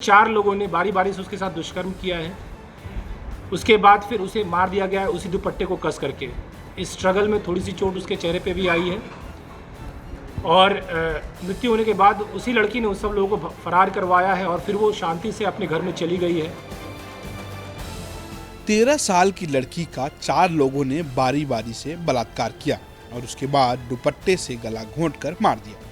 4 लोगों ने बारी बारी से उसके साथ दुष्कर्म किया है। उसके बाद फिर उसे मार दिया गया है उसी दुपट्टे को कस करके। इस स्ट्रगल में थोड़ी सी चोट उसके चेहरे पे भी आई है और मृत्यु होने के बाद उसी लड़की ने उस सब लोगों को फरार करवाया है और फिर वो शांति से अपने घर में चली गई है। 13 साल की लड़की का 4 लोगों ने बारी बारी से बलात्कार किया और उसके बाद दुपट्टे से गला घोंटकर मार दिया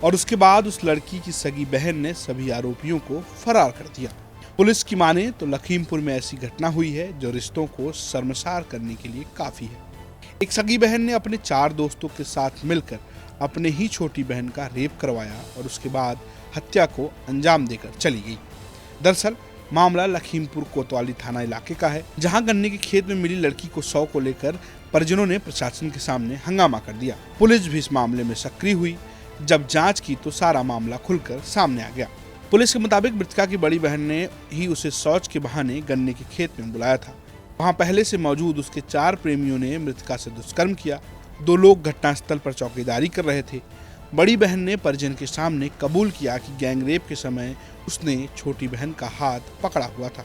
और उसके बाद उस लड़की की सगी बहन ने सभी आरोपियों को फरार कर दिया। पुलिस की माने तो लखीमपुर में ऐसी घटना हुई है जो रिश्तों को शर्मसार करने के लिए काफी है। एक सगी बहन ने अपने 4 दोस्तों के साथ मिलकर अपने ही छोटी बहन का रेप करवाया और उसके बाद हत्या को अंजाम देकर चली गई। दरअसल मामला लखीमपुर कोतवाली थाना इलाके का है, जहां गन्ने के खेत में मिली लड़की को 100 को लेकर परिजनों ने प्रशासन के सामने हंगामा कर दिया। पुलिस भी इस मामले में सक्रिय हुई। जब जांच की तो सारा मामला खुलकर सामने आ गया। पुलिस के मुताबिक मृतका की बड़ी बहन ने ही उसे शौच के बहाने गन्ने के खेत में बुलाया था। वहां पहले से मौजूद उसके 4 प्रेमियों ने मृतका से दुष्कर्म किया। 2 लोग घटनास्थल पर चौकीदारी कर रहे थे। बड़ी बहन ने परिजन के सामने कबूल किया कि गैंगरेप के समय उसने छोटी बहन का हाथ पकड़ा हुआ था।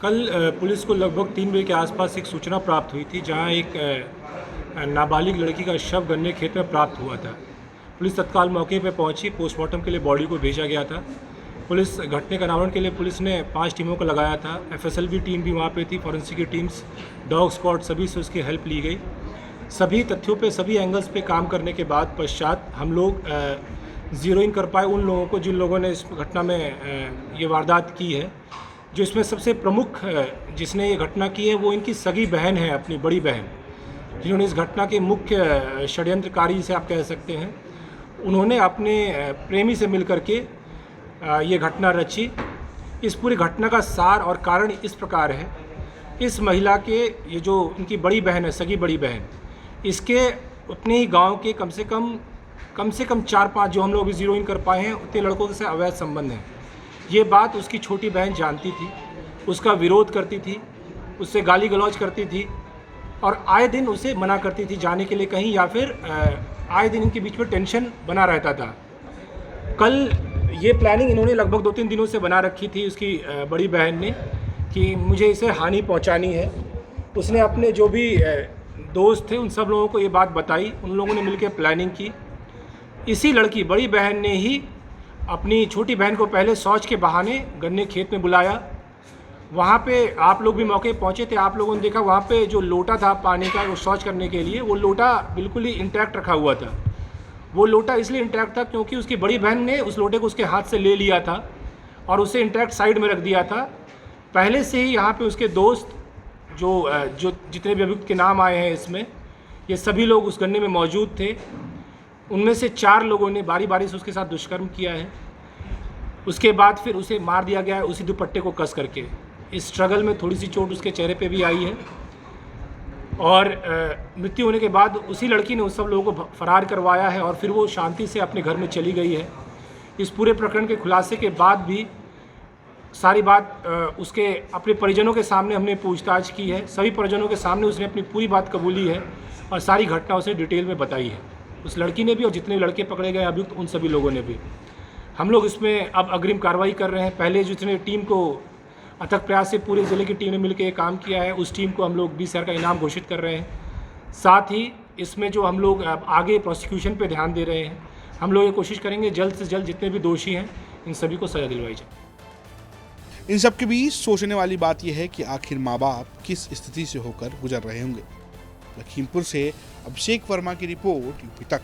कल पुलिस को लगभग 3 बजे के आसपास एक सूचना प्राप्त हुई थी, जहां एक नाबालिग लड़की का शव गन्ने खेत में प्राप्त हुआ था। पुलिस तत्काल मौके पर पहुंची, पोस्टमार्टम के लिए बॉडी को भेजा गया था। पुलिस घटने का अनावरण के लिए पुलिस ने 5 टीमों को लगाया था। FSLB टीम भी वहाँ पे थी, फॉरेंसिक की टीम्स, डॉग स्क्वाड, सभी से उसकी हेल्प ली गई। सभी तथ्यों पे, सभी एंगल्स पे काम करने के बाद पश्चात हम लोग ज़ीरो इन कर पाए उन लोगों को जिन लोगों ने इस घटना में ये वारदात की है। जो इसमें सबसे प्रमुख जिसने ये घटना की है वो इनकी सगी बहन है, अपनी बड़ी बहन, जिन्होंने इस घटना के मुख्य षड्यंत्रकारी से आप कह सकते हैं। उन्होंने अपने प्रेमी से मिल करके ये घटना रची। इस पूरी घटना का सार और कारण इस प्रकार है। इस महिला के ये जो इनकी बड़ी बहन है, सगी बड़ी बहन, इसके अपने ही गांव के कम से कम 4-5 जो हम लोग भी ज़ीरो इन कर पाए हैं उतने लड़कों से अवैध संबंध हैं। ये बात उसकी छोटी बहन जानती थी, उसका विरोध करती थी, उससे गाली गलौज करती थी और आए दिन उसे मना करती थी जाने के लिए कहीं, या फिर आए दिन इनके बीच में टेंशन बना रहता था। कल ये प्लानिंग इन्होंने लगभग 2-3 दिनों से बना रखी थी उसकी बड़ी बहन ने कि मुझे इसे हानि पहुंचानी है। उसने अपने जो भी दोस्त थे उन सब लोगों को ये बात बताई, उन लोगों ने मिलकर प्लानिंग की। इसी लड़की बड़ी बहन ने ही अपनी छोटी बहन को पहले शौच के बहाने गन्ने खेत में बुलाया। वहाँ पे आप लोग भी मौके पहुँचे थे, आप लोगों ने देखा वहाँ पे जो लोटा था पानी का वो शौच करने के लिए, वो लोटा बिल्कुल ही इंटैक्ट रखा हुआ था। वो लोटा इसलिए इंटैक्ट था क्योंकि उसकी बड़ी बहन ने उस लोटे को उसके हाथ से ले लिया था और उसे इंटैक्ट साइड में रख दिया था। पहले से ही यहाँ पे उसके दोस्त जो जितने भी अभियुक्त के नाम आए हैं इसमें, ये सभी लोग उस गन्ने में मौजूद थे। उनमें से 4 लोगों ने बारी बारी से उसके साथ दुष्कर्म किया है। उसके बाद फिर उसे मार दिया गया है उसी दुपट्टे को कस करके। इस स्ट्रगल में थोड़ी सी चोट उसके चेहरे पे भी आई है और मृत्यु होने के बाद उसी लड़की ने उस सब लोगों को फरार करवाया है और फिर वो शांति से अपने घर में चली गई है। इस पूरे प्रकरण के खुलासे के बाद भी सारी बात उसके अपने परिजनों के सामने हमने पूछताछ की है। सभी परिजनों के सामने उसने अपनी पूरी बात कबूली है और सारी घटना उसे डिटेल में बताई है, उस लड़की ने भी और जितने लड़के पकड़े गए अभियुक्त उन सभी लोगों ने भी। हम लोग इसमें अब अग्रिम कार्रवाई कर रहे हैं। पहले जितने टीम को अथक प्रयास से पूरे ज़िले की टीम ने मिलकर ये काम किया है, उस टीम को हम लोग 20,000 का इनाम घोषित कर रहे हैं। साथ ही इसमें जो हम लोग आगे प्रोसिक्यूशन पे ध्यान दे रहे हैं, हम लोग ये कोशिश करेंगे जल्द से जल्द जितने भी दोषी हैं इन सभी को सजा दिलवाई जाए। इन सब के बीच सोचने वाली बात यह है कि आखिर माँ बाप किस स्थिति से होकर गुजर रहे होंगे। लखीमपुर से अभिषेक वर्मा की रिपोर्ट, यूपी तक।